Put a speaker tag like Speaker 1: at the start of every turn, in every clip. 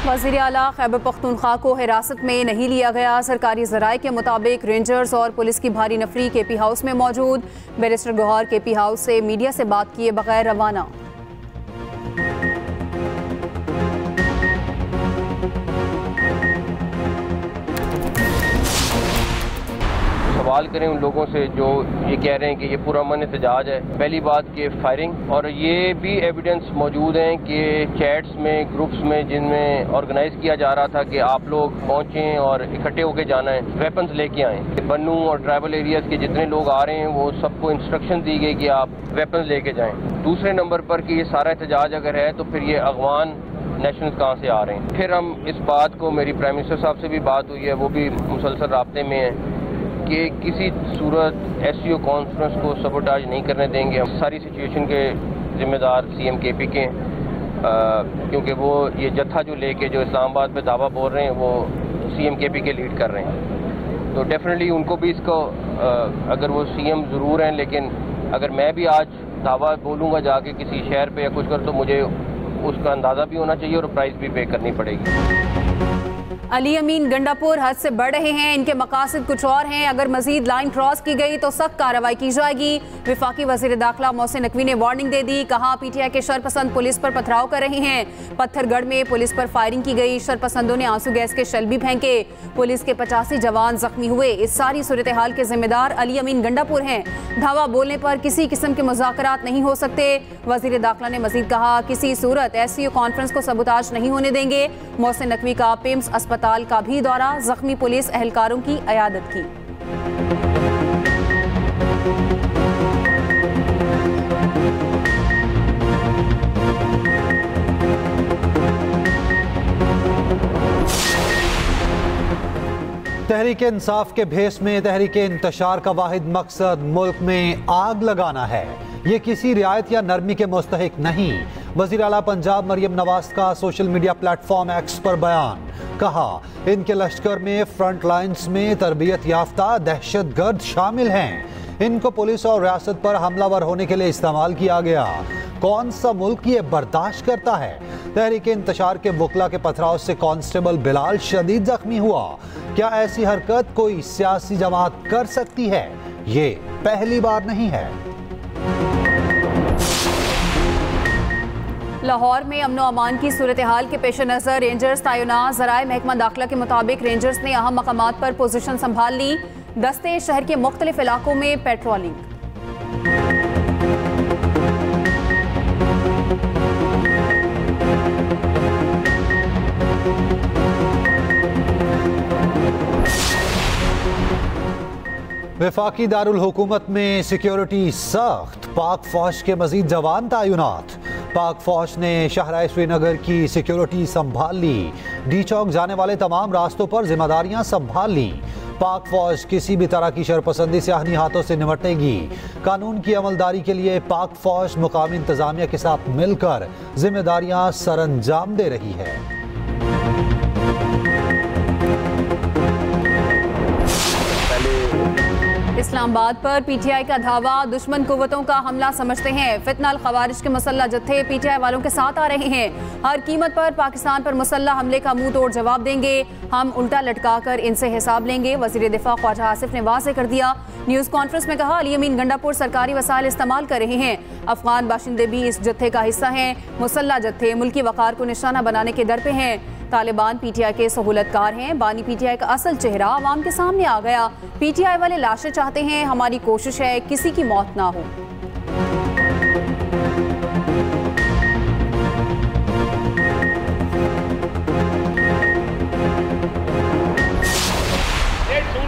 Speaker 1: वज़ीर आला खैबर पख्तूनख्वा को हिरासत में नहीं लिया गया। सरकारी ज़राए के मुताबिक रेंजर्स और पुलिस की भारी नफरी केपी हाउस में मौजूद। बैरिस्टर गौहर केपी हाउस से मीडिया से बात किए बगैर रवाना।
Speaker 2: सवाल करें उन लोगों से जो ये कह रहे हैं कि ये पूरा अमन एहतजाज है। पहली बात कि फायरिंग, और ये भी एविडेंस मौजूद हैं कि चैट्स में, ग्रुप्स में जिनमें ऑर्गेनाइज किया जा रहा था कि आप लोग पहुंचें और इकट्ठे होकर जाना है, वेपन्स लेके आएँ। बन्नू और ट्राइबल एरियाज के जितने लोग आ रहे हैं वो सबको इंस्ट्रक्शन दी गई कि आप वेपन्स लेके जाएँ। दूसरे नंबर पर कि ये सारा एहतजाज अगर है तो फिर ये अगवान नेशनल्स कहाँ से आ रहे हैं। फिर हम इस बात को, मेरी प्राइम मिनिस्टर साहब से भी बात हुई है, वो भी मुसलसल राब्ते में है कि किसी सूरत SCO कॉन्फ्रेंस को सबोटाज नहीं करने देंगे। हम सारी सिचुएशन के जिम्मेदार CM KP के क्योंकि वो ये जत्था जो लेके जो इस्लामाबाद पे दावा बोल रहे हैं वो CM KP के लीड कर रहे हैं। तो डेफिनेटली उनको भी इसको अगर वो CM ज़रूर हैं, लेकिन अगर मैं भी आज दावा बोलूँगा जाके किसी शहर पे या कुछ कर, तो मुझे उसका अंदाज़ा भी होना चाहिए और प्राइस भी पे करनी पड़ेगी।
Speaker 1: अली अमीन गंडापुर हद से बढ़ रहे हैं, इनके मकासद कुछ और हैं। अगर मजीद लाइन क्रॉस की गई तो सख्त कार्रवाई की जाएगी। विफाकी वजीर दाखिला मोहसिन नकवी ने वार्निंग दे दी। कहा PTI के शरपसंद पुलिस पर पथराव कर रहे हैं। पत्थरगढ़ में पुलिस पर फायरिंग की गई। शरपसंदों ने आंसू गैस के शेल भी फेंके। पुलिस के 85 जवान जख्मी हुए। इस सारी सूरत हाल के जिम्मेदार अली अमीन गंडापुर हैं। धावा बोलने पर किसी किस्म के मुज़ाकरात नहीं हो सकते। वजीर दाखिला ने मजीद कहा किसी सूरत SCO कॉन्फ्रेंस को सबोताज नहीं होने देंगे। मोहसिन नकवी का पिम्स अस्पताल का भी दौरा, जख्मी पुलिस एहलकारों की अयादत की।
Speaker 3: तहरीक इंसाफ के भेस में तहरीक इंतशार का वाहिद मकसद मुल्क में आग लगाना है। ये किसी रियायत या नरमी के मुस्तहिक नहीं। वज़ीर आला पंजाब मरियम नवाज का सोशल मीडिया प्लेटफॉर्म X पर बयान। कहा इनके लश्कर में फ्रंट लाइन्स में तरबियत याफ्ता दहशतगर्द शामिल हैं। इनको पुलिस और रियासत पर हमलावर होने के लिए इस्तेमाल किया गया। कौन सा मुल्क ये बर्दाश्त करता है। तहरीक इंतशार के वकला के पथराव से कांस्टेबल बिलाल शदीद जख्मी हुआ। क्या ऐसी हरकत कोई सियासी जमात कर सकती है? ये पहली बार नहीं है।
Speaker 1: लाहौर में अमनो अमान की सूरत हाल के पेश नज़र रेंजर्स तैनात। ज़राए महकमा दाखिला के मुताबिक रेंजर्स ने अहम मकामात पर पोजीशन संभाल ली। दस्ते शहर के मुख्तलिफ इलाकों में पेट्रोलिंग।
Speaker 3: वफाकी दारुल हुकूमत में सिक्योरिटी सख्त। पाक फौज के मजीद जवान तैनात। पाक फौज ने शहरा श्रीनगर की सिक्योरिटी संभाल ली। डी चौक जाने वाले तमाम रास्तों पर जिम्मेदारियां संभाल ली। पाक फौज किसी भी तरह की शरपसंदी से आहनी हाथों से निपटेगी। कानून की अमलदारी के लिए पाक फौज मुकामी इंतजामिया के साथ मिलकर जिम्मेदारियां सरअंजाम दे रही है।
Speaker 1: इस्लामाबाद पर PTI का धावा। दुश्मन कुव्वतों का हमला समझते हैं। फितना अल खवारिज के मुसल्लह जत्थे PTI वालों के साथ आ रहे हैं। हर कीमत पर पाकिस्तान पर मुसल्लह हमले का मुंह तोड़ जवाब देंगे। हम उल्टा लटका कर इनसे हिसाब लेंगे। वजीर दिफा ख्वाजा आसिफ ने वाज़ेह कर दिया। न्यूज़ कॉन्फ्रेंस में कहा अली अमीन गंडापुर सरकारी वसाइल इस्तेमाल कर रहे हैं। अफगान बाशिंदे भी इस जत्थे का हिस्सा हैं। मुसल्लह जत्थे मुल्की वक़ार को निशाना बनाने के दर पे हैं। तालिबान PTI के सहूलतकार हैं। बानी PTI का असल चेहरा आवाम के सामने आ गया। PTI वाले लाशें चाहते हैं। हमारी कोशिश है किसी की मौत ना हो।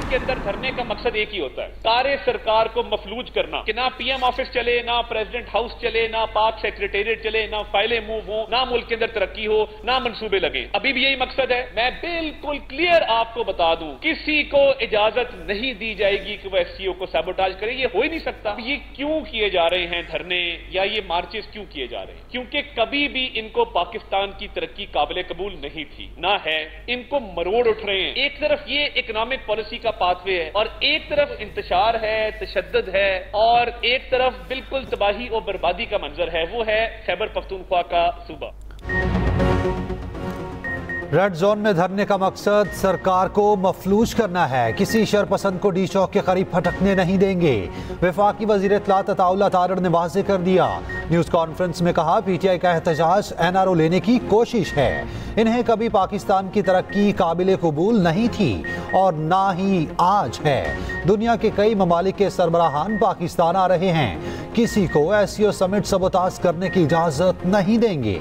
Speaker 4: के अंदर धरने का मकसद एक ही होता है, सारे सरकार को मफलूज करना कि ना PM ऑफिस चले, ना प्रेसिडेंट हाउस चले, ना पाक सेक्रेटेरिएट चले, ना फाइलें मूव हो, ना मुल्क के अंदर तरक्की हो, ना मंसूबे लगे। अभी भी यही मकसद है। मैं बिल्कुल क्लियर आपको बता दूं, किसी को इजाजत नहीं दी जाएगी कि वह SCO को सैबोटाज करे। ये हो ही नहीं सकता। ये क्यों किए जा रहे हैं धरने या ये मार्चेस क्यों किए जा रहे हैं? क्योंकि कभी भी इनको पाकिस्तान की तरक्की काबिल कबूल नहीं थी, ना है। इनको मरोड़ उठ रहे हैं। एक तरफ ये इकोनॉमिक पॉलिसी का पाथवे है और एक तरफ इंतशार है, तशद्दुद है, और एक तरफ बिल्कुल तबाही और बर्बादी का मंजर है। वो है खैबर पख्तूनख्वा का सूबा।
Speaker 3: रेड जोन में धरने का मकसद सरकार को मफलूज करना है। किसी शरपसंद को डी चौक के करीब फटकने नहीं देंगे। वफाकी वजीर इत्तलात अताउल्लाह तारड़ ने वाज़ेह कर दिया। न्यूज़ कॉन्फ्रेंस में कहा, PTI का एहतजाज NRO लेने की कोशिश है। इन्हें कभी पाकिस्तान की तरक्की काबिल कबूल नहीं थी और ना ही आज है। दुनिया के कई ममालिक के सरबराहान पाकिस्तान आ रहे हैं। किसी को SCO समिट सबोताज करने की इजाजत नहीं देंगे।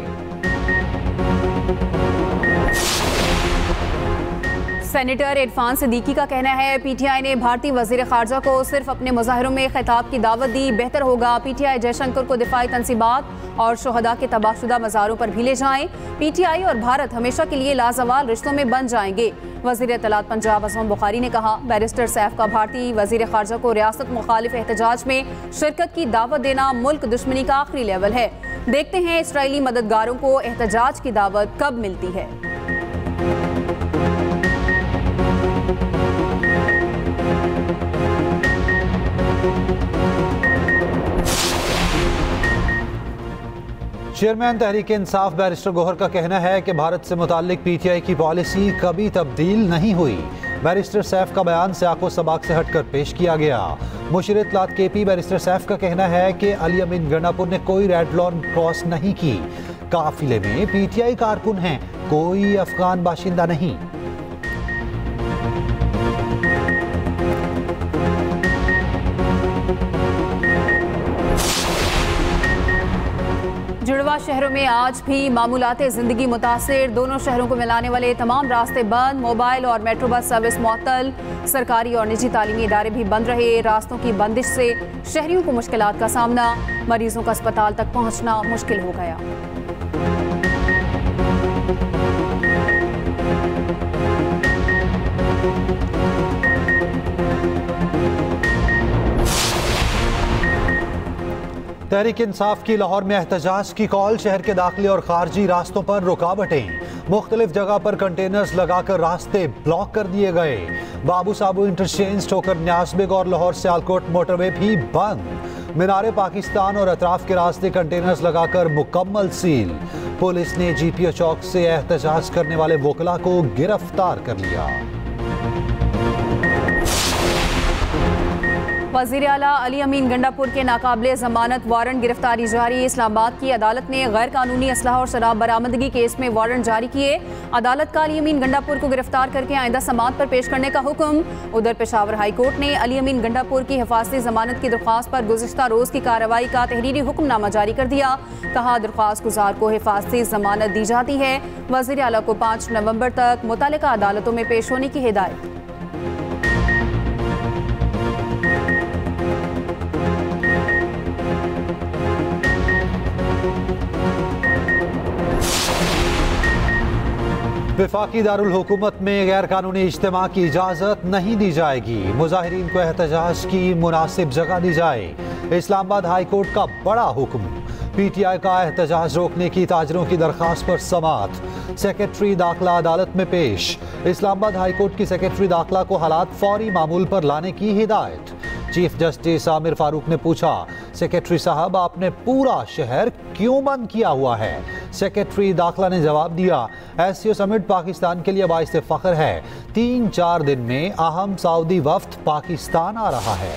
Speaker 1: सेनेटर इरफान सिद्दीकी का कहना है, PTI ने भारतीय वजीर खारजा को सिर्फ अपने मुजाहिरों में खिताब की दावत दी। बेहतर होगा PTI जयशंकर को दिफाई तंसीबात और शोहदा के तबाहशुदा मज़ारों पर भी ले जाएं। PTI और भारत हमेशा के लिए लाजवाल रिश्तों में बन जाएंगे। वजीर इत्तलात पंजाब असम बुखारी ने कहा, बैरिस्टर सैफ का भारतीय वजीर खारजा को रियासत मुखालिफ एहतजाज में शिरकत की दावत देना मुल्क दुश्मनी का आखिरी लेवल है। देखते हैं इसराइली मददगारों को एहतजाज की दावत कब मिलती है।
Speaker 3: चेयरमैन तहरीक इंसाफ बैरिस्टर गौहर का कहना है कि भारत से मुताल्लिक PTI की पॉलिसी कभी तब्दील नहीं हुई। बैरिस्टर सैफ का बयान सियाको सबाक से हटकर पेश किया गया। मुशीर इत्तलात KP बैरिस्टर सैफ का कहना है कि अली अमीन गंडापुर ने कोई रेड लाइन क्रॉस नहीं की। काफिले में PTI कारकुन हैं, कोई अफगान बाशिंदा नहीं।
Speaker 1: जुड़वा शहरों में आज भी मामूलाते जिंदगी मुतासिर। दोनों शहरों को मिलाने वाले तमाम रास्ते बंद। मोबाइल और मेट्रो बस सर्विस मुअत्तल। सरकारी और निजी तालीमी इदारे भी बंद रहे। रास्तों की बंदिश से शहरियों को मुश्किलात का सामना। मरीजों का अस्पताल तक पहुंचना मुश्किल हो गया।
Speaker 3: तहरीक इंसाफ की लाहौर में एहतजाज की कॉल। शहर के दाखिली और खारजी रास्तों पर रुकावटें। मुख्तलिफ जगह पर कंटेनर्स लगाकर रास्ते ब्लॉक कर दिए गए। बाबू साबू इंटरचेंज होकर न्यासबेग और लाहौर सियालकोट मोटरवे भी बंद। मीनारे पाकिस्तान और अतराफ के रास्ते कंटेनर्स लगाकर मुकम्मल सील। पुलिस ने GPO चौक से एहतजाज करने वाले वकला को गिरफ्तार कर लिया।
Speaker 1: वज़ीर आला अली अमीन गंडापुर के नाकाबिले जमानत वारंट गिरफ्तारी जारी। इस्लामाबाद की अदालत ने गैर कानूनी असलहा और शराब बरामदगी केस में वारंट जारी किए। अदालत का अली अमीन गंडापुर को गिरफ्तार करके आइंदा समाअत पर पेश करने का हुक्म। उधर पेशावर हाई कोर्ट ने अली अमीन गंडापुर की हिफाजती जमानत की दरख्वास्त पर गुज़िश्ता रोज की कार्रवाई का तहरीरी हुक्मनामा जारी कर दिया। कहा, दरख्वास्त गुजार को हिफाजती जमानत दी जाती है। वज़ीर आला को 5 नवंबर तक मुतालिका अदालतों में पेश होने की हिदायत।
Speaker 3: वफाकी दारुल हुकूमत में गैर कानूनी इज्तिमा की इजाज़त नहीं दी जाएगी। मुजाहिरीन को एहतजाज की मुनासिब जगह दी जाए। इस्लामाबाद हाई कोर्ट का बड़ा हुक्म। PTI का एहतजाज रोकने की ताजरों की दरख्वास्त पर समाअत। सेक्रेटरी दाखिला अदालत में पेश। इस्लामाबाद हाई कोर्ट की सेक्रेटरी दाखिला को हालात फौरी मामूल पर लाने की हिदायत। चीफ जस्टिस आमिर फारूक ने पूछा, सेक्रेटरी साहब आपने पूरा शहर क्यों बंद किया हुआ है? सेक्रेटरी दाखिला ने जवाब दिया, SCO समिट पाकिस्तान के लिए बाइस फख्र है। 3-4 दिन में अहम सऊदी वफ्द पाकिस्तान आ रहा है।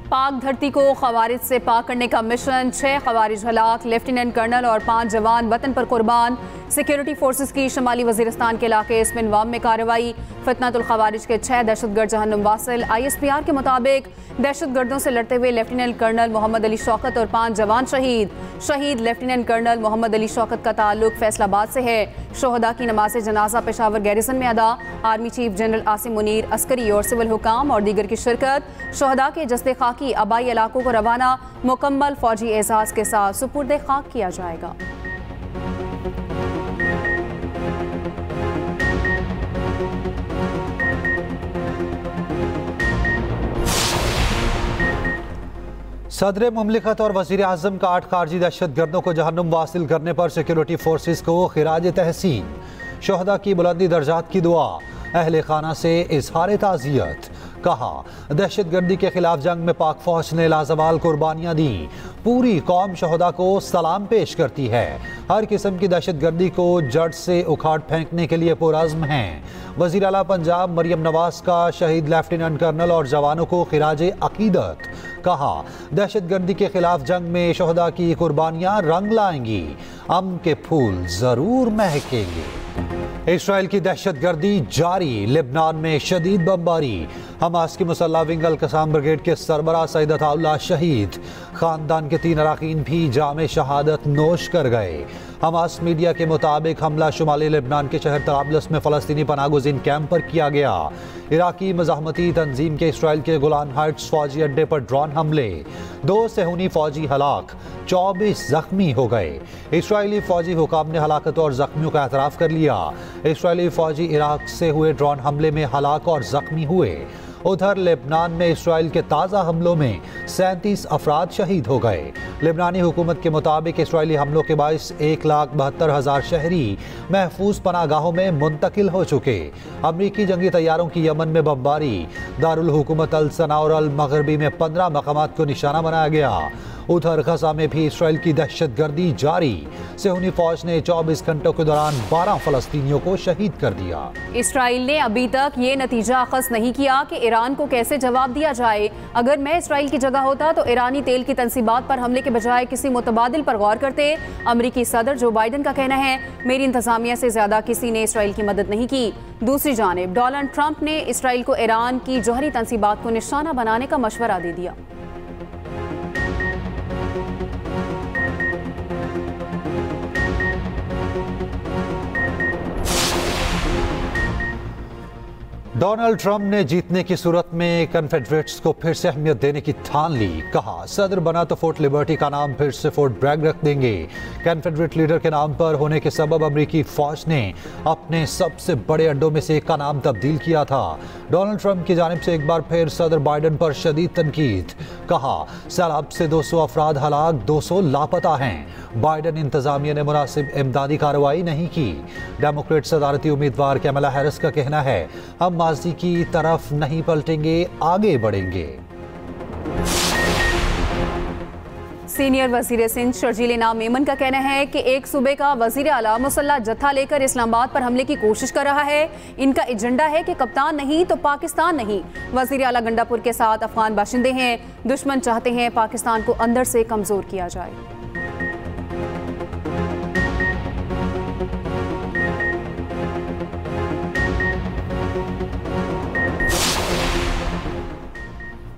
Speaker 1: पाक धरती को खवारिज से पाक करने का मिशन। 6 खवारिज हलाक, लेफ्टिनेंट कर्नल और 5 जवान वतन पर कुर्बान। सिक्योरिटी फोर्सेस की शमाली वजीरिस्तान के इलाके स्पिनवाम में कार्रवाई। फितनतुल खवारिज के 6 दहशतगर्द जहन्नुम वासिल। ISPR के मुताबिक दहशतगर्दों से लड़ते हुए लेफ्टिनेंट कर्नल मोहम्मद अली शौकत और 5 जवान शहीद लेफ्टिनेंट कर्नल मोहम्मद अली शौकत का ताल्लुक फैसलाबाद से है। शोहदा की नमाज जनाजा पेशावर गैरिसन में अदा। Army chief general Asim Munir, Askari और सिविल हुकाम और दीगर की शिरकत। शोहदा के जस्ते खाकी आबाई इलाकों को रवाना। मुकम्मल फौजी एजाज के साथ सुपुर्द खाक किया जाएगा।
Speaker 3: सदर मुमलिकत और वज़ीर आज़म का 8 खारजी दहशतगर्दों को जहन्नुम वासिल करने पर सिक्योरिटी फोर्सेस को खिराज तहसीन। शोहदा की बुलंदी दर्जात की दुआ। अहले खाना से इजहार ताज़ियत। कहा, दहशतगर्दी के खिलाफ जंग में पाक फौज ने लाजवाल कुर्बानियां दी। पूरी कौम शहदा को सलाम पेश करती है। हर किस्म की दहशतगर्दी को जड़ से उखाड़ फेंकने के लिए पुरअज़्म हैं। वज़ीर आला पंजाब मरियम नवाज का शहीद लेफ्टिनेंट कर्नल और जवानों को खिराजे अकीदत। कहा, दहशतगर्दी के खिलाफ जंग में शहदा की कुर्बानियां रंग लाएंगी, अमन के फूल जरूर महकेंगे। इसराइल की दहशतगर्दी जारी, लेबनान में शदीद बमबारी। हमास की मुसल्ला विंग अल कसाम ब्रिगेड के सरबराह सईद अताउल्लाह शहीद। खानदान के 3 अरकान भी जामे शहादत नोश कर गए। हमास मीडिया के मुताबिक हमला शुमाली लेबनान के शहर तराबलस में फ़लस्तीनी पनागुज़ीन कैंप पर किया गया। इराकी मज़ाहमती तंजीम के इसराइल के गोलान हाइट्स फौजी अड्डे पर ड्रोन हमले, 2 सेहूनी फौजी हलाक, 24 जख्मी हो गए। इसराइली फौजी हुकाम ने हलाकतों और जख्मियों का एतराफ़ कर लिया। इसराइली फौजी इराक से हुए ड्रोन हमले में हलाक और जख्मी हुए। उधर लेबनान में इसराइल के ताज़ा हमलों में 37 अफराद शहीद हो गए। लेबनानी हुकूमत के मुताबिक इसराइली हमलों के बाइस 1,72,000 शहरी महफूज पनागाहों में मुंतकिल हो चुके। अमरीकी जंगी तैयारों की यमन में बमबारी, दारुल हुकूमत अल सना और अल मगरबी में 15 मकामात को निशाना बनाया गया। उधर गजा में भी इसराइल की दहशतगर्दी जारी। सेहूनी फौज ने 24 घंटों के दौरान 12 फलस्तीनियों को शहीद कर दिया।
Speaker 1: इसराइल ने अभी तक ये नतीजा अखज़ नहीं किया कि ईरान को कैसे जवाब दिया जाए। अगर मैं इसराइल की जगह होता तो ईरानी तेल की तंसीबात पर हमले के बजाय किसी मुतबादिल पर गौर करते। अमरीकी सदर जो बाइडन का कहना है, मेरी इंतजामिया से ज्यादा किसी ने इसराइल की मदद नहीं की। दूसरी जानिब डोनाल्ड ट्रंप ने इसराइल को ईरान की जौहरी तंसीबात को निशाना बनाने का मशवरा दे दिया।
Speaker 3: डोनाल्ड ट्रंप ने जीतने की सूरत में कन्फेडरेट्स को फिर से अहमियत देने की ठान ली। कहा, सदर बना तो फोर्ट लिबर्टी का नाम फिर से फोर्ट ब्रैग रख देंगे। कन्फेडरेट लीडर के नाम पर होने के सबब अमरीकी फौज ने अपने सबसे बड़े अड्डों में से एक का नाम तब्दील किया था। डोनाल्ड ट्रंप की जानिब से एक बार फिर सदर बाइडन पर शदीद तनकीद। कहा, सैलाब से 200 अफराद हलाक, 200 लापता हैं। बाइडन इंतजामिया ने मुनासिब इमदादी कार्रवाई नहीं की। डेमोक्रेट सदारती उम्मीदवार कैमला हैरिस का कहना है, हम माजी की तरफ नहीं पलटेंगे, आगे बढ़ेंगे।
Speaker 1: सीनियर वजीर सिंध शर्जील नाम मेमन का कहना है कि एक सूबे का वजीर आला मुसल्ला जत्था लेकर इस्लामाबाद पर हमले की कोशिश कर रहा है। इनका एजेंडा है कि कप्तान नहीं तो पाकिस्तान नहीं। वजीर आला गंडापुर के साथ अफगान बाशिंदे हैं। दुश्मन चाहते हैं पाकिस्तान को अंदर से कमजोर किया जाए।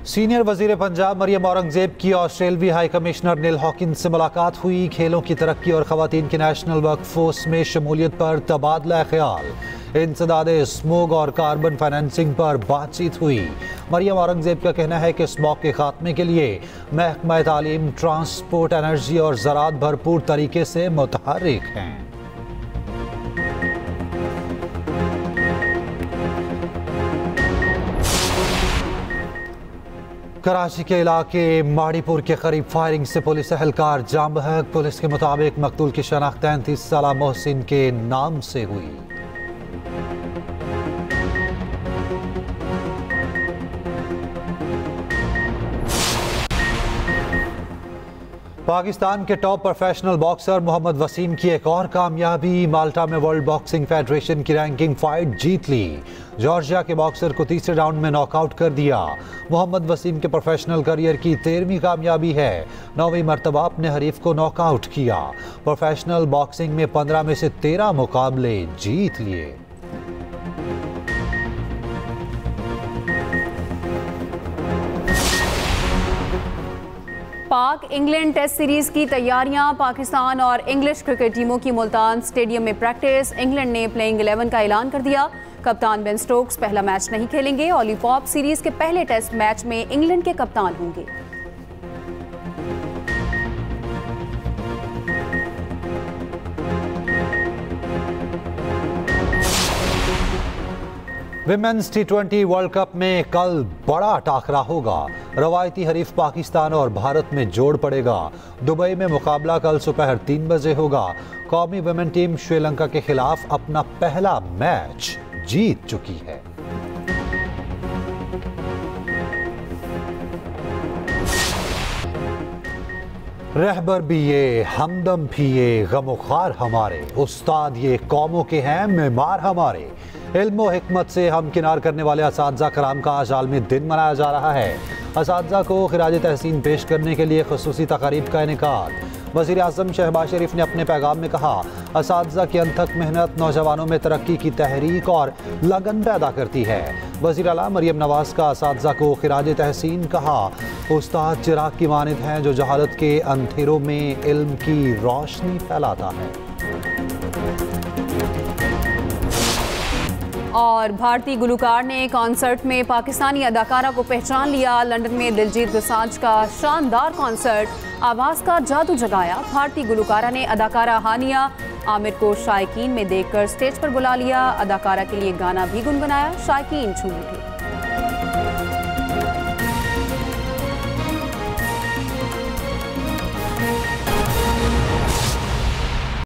Speaker 3: सीनियर वजीर पंजाब मरियम औरंगजेब की ऑस्ट्रेलवी हाई कमिश्नर नील हॉकिंस से मुलाकात हुई। खेलों की तरक्की और खवातीन की नेशनल वर्कफोर्स में शमूलियत पर तबादला ख्याल, इंसदादे स्मोग और कार्बन फाइनेंसिंग पर बातचीत हुई। मरियम औरंगजेब का कहना है कि स्मोग के खात्मे के लिए महकमा तालीम, ट्रांसपोर्ट, एनर्जी और ज़राअत भरपूर तरीके से मुतहर्रिक हैं। कराची के इलाके माड़ीपुर के करीब फायरिंग से पुलिस एहलकार जाम बहक। पुलिस के मुताबिक मकतूल की शनाख्त 33 साला मोहसिन के नाम से हुई। पाकिस्तान के top professional boxer Mohammad Waseem की एक और कामयाबी। माल्टा में वर्ल्ड बॉक्सिंग फेडरेशन की रैंकिंग फाइट जीत ली। जॉर्जिया के बॉक्सर को तीसरे राउंड में नॉकआउट कर दिया। मोहम्मद वसीम के प्रोफेशनल करियर की 13वीं कामयाबी है। 9वीं मरतबा अपने हरीफ को नॉकआउट किया। प्रोफेशनल बॉक्सिंग में 15 में से 13 मुकाबले जीत लिए।
Speaker 1: पाक इंग्लैंड टेस्ट सीरीज की तैयारियां। पाकिस्तान और इंग्लिश क्रिकेट टीमों की मुल्तान स्टेडियम में प्रैक्टिस। इंग्लैंड ने प्लेइंग 11 का ऐलान कर दिया। कप्तान बेन स्टोक्स पहला मैच नहीं खेलेंगे। ऑलीपॉप सीरीज के पहले टेस्ट मैच में इंग्लैंड के कप्तान होंगे।
Speaker 3: विमेंस T20 वर्ल्ड कप में कल बड़ा टाकरा होगा। रवायती हरीफ पाकिस्तान और भारत में जोड़ पड़ेगा। दुबई में मुकाबला कल दोपहर 3 बजे होगा। कौमी विमेन टीम श्रीलंका के खिलाफ अपना पहला मैच जीत चुकी है। रहबर भी ये, हमदम भी ये, गमोखार हमारे, उस्ताद ये कौमों के हैं, मेमार हमारे। इल्म व हिकमत से हमकिनार करने वाले असातिज़ा कराम का आज आलमी दिन मनाया जा रहा है। असातिज़ा को खिराज तहसीन पेश करने के लिए खुसूसी तक़रीब का इनेकाद। वज़ीर आज़म शहबाज शरीफ ने अपने पैगाम में कहा, असातिज़ा की अनथक मेहनत नौजवानों में तरक्की की तहरीक और लगन पैदा करती है। वज़ीर आला मरियम नवाज़ का असातिज़ा को खिराज तहसीन कहा। उस्ताद चिराग की मानिद हैं जो जहालत के अंधेरों में इल्म की रोशनी फैलाता है।
Speaker 1: और भारतीय गुलकार ने कॉन्सर्ट में पाकिस्तानी अदाकारा को पहचान लिया। लंदन में दिलजीत दोसांझ का शानदार कॉन्सर्ट आवाज़ का जादू जगाया। भारतीय गुलकारा ने अदाकारा हानिया आमिर को शायकीन में देखकर स्टेज पर बुला लिया। अदाकारा के लिए गाना भी गुनगुनाया। शायकीन झूम उठे।